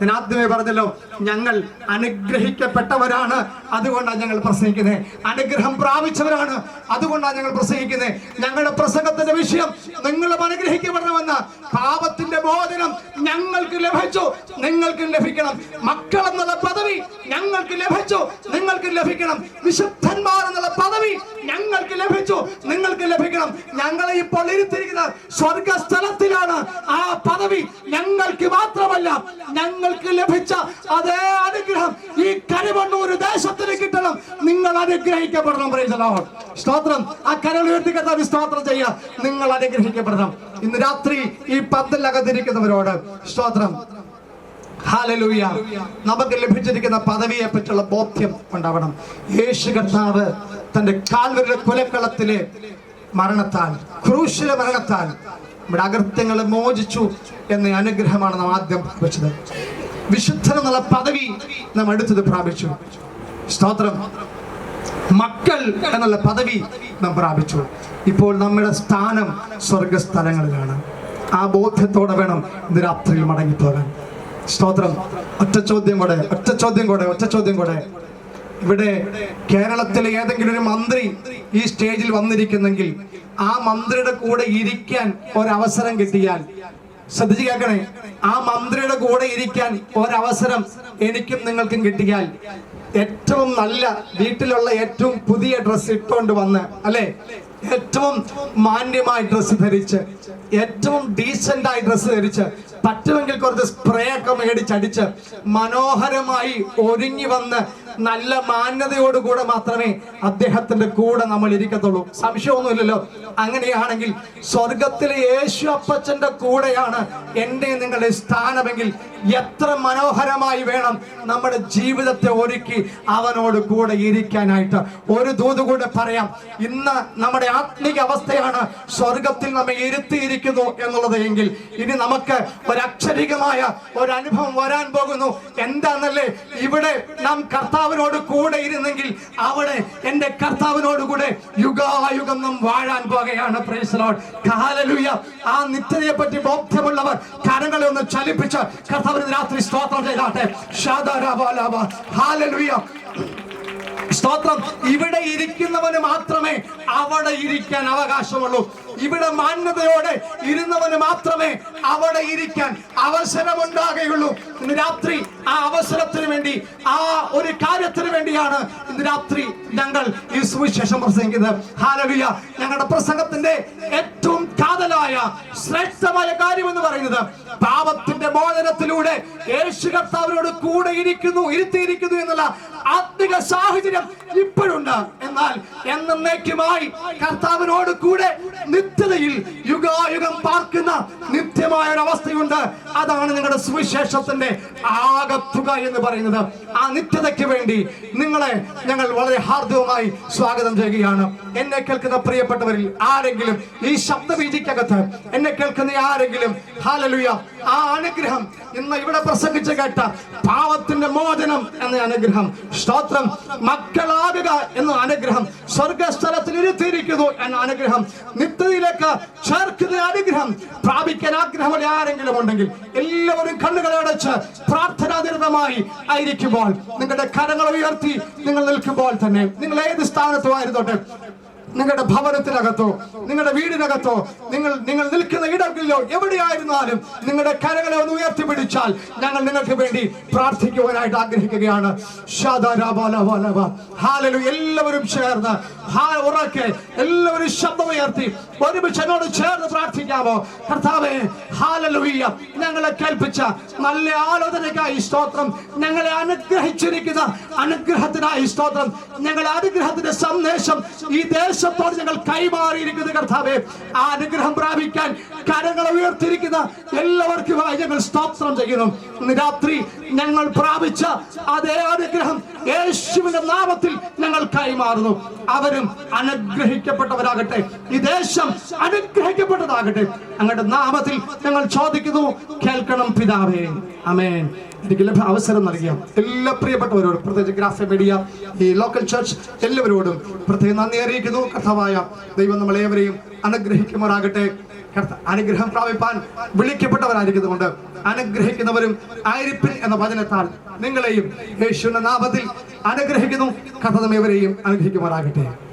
ഞാൻ ആദ്യമേ പറഞ്ഞല്ലോ, ഞങ്ങൾ അനുഗ്രഹിക്കപ്പെട്ടവരാണ്, അതുകൊണ്ടാണ് ഞങ്ങൾ പ്രസംഗിക്കുന്നത്. അനുഗ്രഹം പ്രാപിച്ചവരാണ്, അതുകൊണ്ടാണ് ഞങ്ങൾ പ്രസംഗിക്കുന്നത്. ഞങ്ങളുടെ പ്രസംഗത്തിന്റെ വിഷയം നിങ്ങളും അനുഗ്രഹിക്കപ്പെടണമെന്ന്. പാപത്തിന്റെ മോചനം ഞങ്ങൾക്ക് ലഭിച്ചു, നിങ്ങൾക്കും ലഭിക്കണം. മക്കൾ എന്നുള്ള പദവി ഞങ്ങൾക്ക് ലഭിച്ചു, നിങ്ങൾക്ക് ലഭിക്കണം. വിശുദ്ധന്മാർ എന്നുള്ള പദവി ഞങ്ങൾക്ക് ലഭിച്ചു, നിങ്ങൾക്ക് ലഭിക്കണം. ഞങ്ങളെ ഇപ്പോൾ ഇരുത്തിയിരിക്കുന്ന സ്വർഗസ്ഥലത്തിലാണ്. ആ പദവി ഞങ്ങൾക്ക് മാത്രമല്ല, ഞങ്ങൾക്ക് ലഭിച്ച അതേ അനുഗ്രഹം ഈ കരിമണ്ണൂർ ദേശത്തിന് കിട്ടണം. നിങ്ങൾ അനുഗ്രഹിക്കപ്പെടണം. Praise the Lord. സ്തോത്രം. ആ കരങ്ങൾ ഉയർത്തി കർത്താവിന് സ്തോത്രം ചെയ്യുക. നിങ്ങൾ അനുഗ്രഹിക്കപ്പെടണം. ഇന്ന് രാത്രി ഈ പന്തലകത്തിരിക്കുന്നവരോട് സ്തോത്രം. ഹല്ലേലൂയ. നമുക്ക് ലഭിച്ചിരിക്കുന്ന പദവിയെ പറ്റിയുള്ള ബോധ്യം ഉണ്ടാവണം. യേശു കർത്താവ് തന്റെ കാൽവരിയുടെ കൊലക്കളത്തിലെ മരണത്താൽ, ക്രൂശിലെ മരണത്താൽ നമ്മുടെ അകൃത്യങ്ങളെ മോചിച്ചു എന്ന അനുഗ്രഹമാണ് നാം ആദ്യം പ്രാപിച്ചത്. വിശുദ്ധൻ എന്നുള്ള പദവി നാം അടുത്തത് പ്രാപിച്ചു. സ്തോത്രം. മക്കൾ എന്നുള്ള പദവി നാം പ്രാപിച്ചു. ഇപ്പോൾ നമ്മുടെ സ്ഥാനം സ്വർഗസ്ഥലങ്ങളിലാണ്. ആ ബോധ്യത്തോടെ വേണം ഇന്ന് രാത്രിയിൽ മടങ്ങിപ്പോകാൻ. സ്തോത്രം. ഒറ്റ ചോദ്യം കൂടെ. ഇവിടെ കേരളത്തിലെ ഏതെങ്കിലും ഒരു മന്ത്രി ഈ സ്റ്റേജിൽ വന്നിരിക്കുന്നെങ്കിൽ ആ മന്ത്രിയുടെ കൂടെ ഇരിക്കാൻ ഒരവസരം കിട്ടിയാൽ, ശ്രദ്ധിച്ച് കേൾക്കണേ, ആ മന്ത്രിയുടെ കൂടെ ഇരിക്കാൻ ഒരവസരം എനിക്കും നിങ്ങൾക്കും കിട്ടിയാൽ, ഏറ്റവും നല്ല വീട്ടിലുള്ള ഏറ്റവും പുതിയ ഡ്രസ്സ് ഇട്ടുകൊണ്ട് വന്ന്, അല്ലെ, ഏറ്റവും മാന്യമായ ഡ്രസ്സ് ധരിച്ച്, ഏറ്റവും ഡീസന്റായി ഡ്രസ്സ് ധരിച്ച്, പറ്റുമെങ്കിൽ കുറച്ച് സ്പ്രേ ഒക്കെ മേടിച്ചടിച്ച് മനോഹരമായി ഒരുങ്ങി വന്ന് നല്ല മാന്യതയോടുകൂടെ മാത്രമേ അദ്ദേഹത്തിന്റെ കൂടെ നമ്മൾ ഇരിക്കത്തുള്ളൂ. സംശയമൊന്നുമില്ലല്ലോ. അങ്ങനെയാണെങ്കിൽ സ്വർഗത്തിലെ യേശു അപ്പച്ചന്റെ കൂടെയാണ് എന്റെ നിങ്ങളുടെ സ്ഥാനമെങ്കിൽ എത്ര മനോഹരമായി വേണം നമ്മുടെ ജീവിതത്തെ ഒരുക്കി അവനോട് കൂടെ ഇരിക്കാനായിട്ട്. ഒരു ദൂത് കൂടെ പറയാം. ഇന്ന് നമ്മുടെ ആത്മീക അവസ്ഥയാണ് സ്വർഗത്തിൽ നമ്മെ ഇരുത്തിയിരിക്കുന്നു എന്നുള്ളത് എങ്കിൽ ഇനി നമുക്ക് ഒരക്ഷരികമായ ഒരനുഭവം വരാൻ പോകുന്നു. എന്താന്നല്ലേ, ഇവിടെ നാം കർത്താവിനോട് കൂടെ ഇരുന്നെങ്കിൽ അവിടെ എന്റെ കർത്താവിനോട് കൂടെ യുഗായുഗം നാം വാഴാൻ പോകുകയാണ്. Praise the Lord. ഹല്ലേലൂയ. ആ നിത്യതയെ പറ്റി ബോധ്യമുള്ളവർ കരങ്ങളെ ഒന്ന് ചലിപ്പിച്ച് കർത്താവിന് രാത്രി സ്തോത്രം ചെയ്താട്ടെ. ഹല്ലേലൂയ. സ്തോത്രം. ഇവിടെ ഇരിക്കുന്നവന് മാത്രമേ അവിടെ ഇരിക്കാൻ അവകാശമുള്ളൂ. ഇവിടെ മാന്യതയോടെ ഇരുന്നവന് മാത്രമേ അവിടെ ഇരിക്കാൻ അവസരമുണ്ടാകുകയുള്ളൂ. ഇന്ന് രാത്രി ആ അവസരത്തിന് വേണ്ടി, ആ ഒരു കാര്യത്തിന് വേണ്ടിയാണ് ഇന്ന് രാത്രി ഞങ്ങൾ ഈ സുവിശേഷം പ്രസംഗിക്കുന്നത്. ഹല്ലേലൂയ. ഞങ്ങളുടെ പ്രസംഗത്തിന്റെ ഏറ്റവും കാതലായ ശ്രേഷ്ഠമായ കാര്യം എന്ന് പറയുന്നത് പാപത്തിന്റെ മോചനത്തിലൂടെ യേശു കർത്താവിനോട് കൂടെ ഇരുത്തിയിരിക്കുന്നു എന്നുള്ള ആത്മിക സാഹചര്യം ഇപ്പോഴുണ്ട്. എന്നാൽ എന്നേക്കുമായി കർത്താവിനോട് കൂടെ നിത്യതയിൽ യുഗായുഗം പാർക്കുന്ന നിത്യമായ ഒരു അവസ്ഥയുണ്ട്. അതാണ് നിങ്ങളുടെ സുവിശേഷത്തിന്റെ ആകത്തുക എന്ന് പറയുന്നത്. ആ നിത്യതയ്ക്ക് വേണ്ടി നിങ്ങളെ ഞങ്ങൾ വളരെ ഹാർദവമായി സ്വാഗതം ചെയ്യുകയാണ്. എന്നെ കേൾക്കുന്ന പ്രിയപ്പെട്ടവരിൽ ആരെങ്കിലും, ഈ ശബ്ദവീതിക്കകത്ത് എന്നെ കേൾക്കുന്ന ആരെങ്കിലും, ഹല്ലേലൂയ, ആ അനുഗ്രഹം ഇന്ന് ഇവിടെ പ്രസംഗിച്ച് കേട്ട പാപത്തിന്റെ മോചനം എന്ന അനുഗ്രഹം, സ്തോത്രം, മക്കളാകുക എന്ന അനുഗ്രഹം, സ്വർഗസ്ഥലത്തിൽ ഇരുത്തിയിരിക്കുന്നു എന്ന അനുഗ്രഹം, നിത്യതയിലേക്ക് ചേർക്കുന്ന അനുഗ്രഹം പ്രാപിക്കാൻ ആഗ്രഹമുള്ള ആരെങ്കിലും ഉണ്ടെങ്കിൽ എല്ലാവരും കണ്ണുകളെ അടച്ച് പ്രാർത്ഥനാനിരതമായി ആയിരിക്കുമ്പോൾ, നിങ്ങളുടെ കരങ്ങൾ ഉയർത്തി നിങ്ങൾ നിൽക്കുമ്പോൾ തന്നെ, നിങ്ങൾ ഏത് സ്ഥാനത്തും ആയിരുന്നോട്ടെ, നിങ്ങളുടെ ഭവനത്തിനകത്തോ നിങ്ങളുടെ വീടിനകത്തോ നിങ്ങൾ നിൽക്കുന്ന ഇടങ്ങളിലോ എവിടെയായിരുന്നാലും നിങ്ങളുടെ കരങ്ങളെ ഒന്ന് ഉയർത്തിപ്പിടിച്ചാൽ ഞങ്ങൾ നിങ്ങൾക്ക് വേണ്ടി പ്രാർത്ഥിക്കുവാനായിട്ട് ആഗ്രഹിക്കുകയാണ്. ഹല്ലേലൂയ. എല്ലാവരും ചേർന്ന് ഉറക്കെ എല്ലാവരും ശബ്ദമുയർത്തി ഒരുമിച്ച് എന്നോട് ചേർന്ന് പ്രാർത്ഥിക്കാമോ? കർത്താവേ, ഹല്ലേലൂയ, ഞങ്ങളെ കേൾപ്പിച്ച നല്ല ആലോചനയ്ക്കായി സ്തോത്രം. ഞങ്ങളെ അനുഗ്രഹിച്ചിരിക്കുന്ന അനുഗ്രഹത്തിനായി സ്തോത്രം. ഞങ്ങളുടെ അനുഗ്രഹത്തിന്റെ സന്ദേശം ഈ ദേശത്തോട് ഞങ്ങൾ കൈമാറിയിരിക്കുന്നു. കർത്താവേ, ആ അനുഗ്രഹം പ്രാപിക്കാൻ കരങ്ങൾ ഉയർത്തിയിരിക്കുന്ന എല്ലാവർക്കുമായി ഞങ്ങൾ സ്തോത്രം ചെയ്യുന്നു. ഇന്ന് രാത്രി ഞങ്ങൾ പ്രാപിച്ച അതേ അനുഗ്രഹം യേശുവിന്റെ നാമത്തിൽ ഞങ്ങൾ കൈമാറുന്നു. അവരും അനുഗ്രഹിക്കപ്പെട്ടവരാകട്ടെ, ഈ ദേശം അനുഗ്രഹിക്കപ്പെട്ടതാകട്ടെ. അങ്ങയുടെ നാമത്തിൽ ഞങ്ങൾ ചോദിക്കുന്നു, കേൾക്കണം പിതാവേ. ആമേൻ. എനിക്ക് അവസരം നൽകിയ എല്ലാ പ്രിയപ്പെട്ടവരോടും, പ്രത്യേകിച്ച് ഗ്രാഫ്യ മീഡിയ, ഈ ലോക്കൽ ചർച്ച് എല്ലാവരോടും പ്രത്യേകം നന്ദി അറിയിക്കുന്നു. കർത്താവായ ദൈവം നമ്മളേവരെയും അനുഗ്രഹിക്കുമാറാകട്ടെ. അനുഗ്രഹം പ്രാപിപ്പാൻ വിളിക്കപ്പെട്ടവരായിരിക്കുന്നതുകൊണ്ട് അനുഗ്രഹിക്കുന്നവരും ആയിരിപ്പിൻ എന്ന വചനത്താൽ നിങ്ങളെയും യേശുവിന്റെ നാമത്തിൽ അനുഗ്രഹിക്കുന്നു. കർത്താവ് ഇവരെയും അനുഗ്രഹിക്കുമാറാകട്ടെ.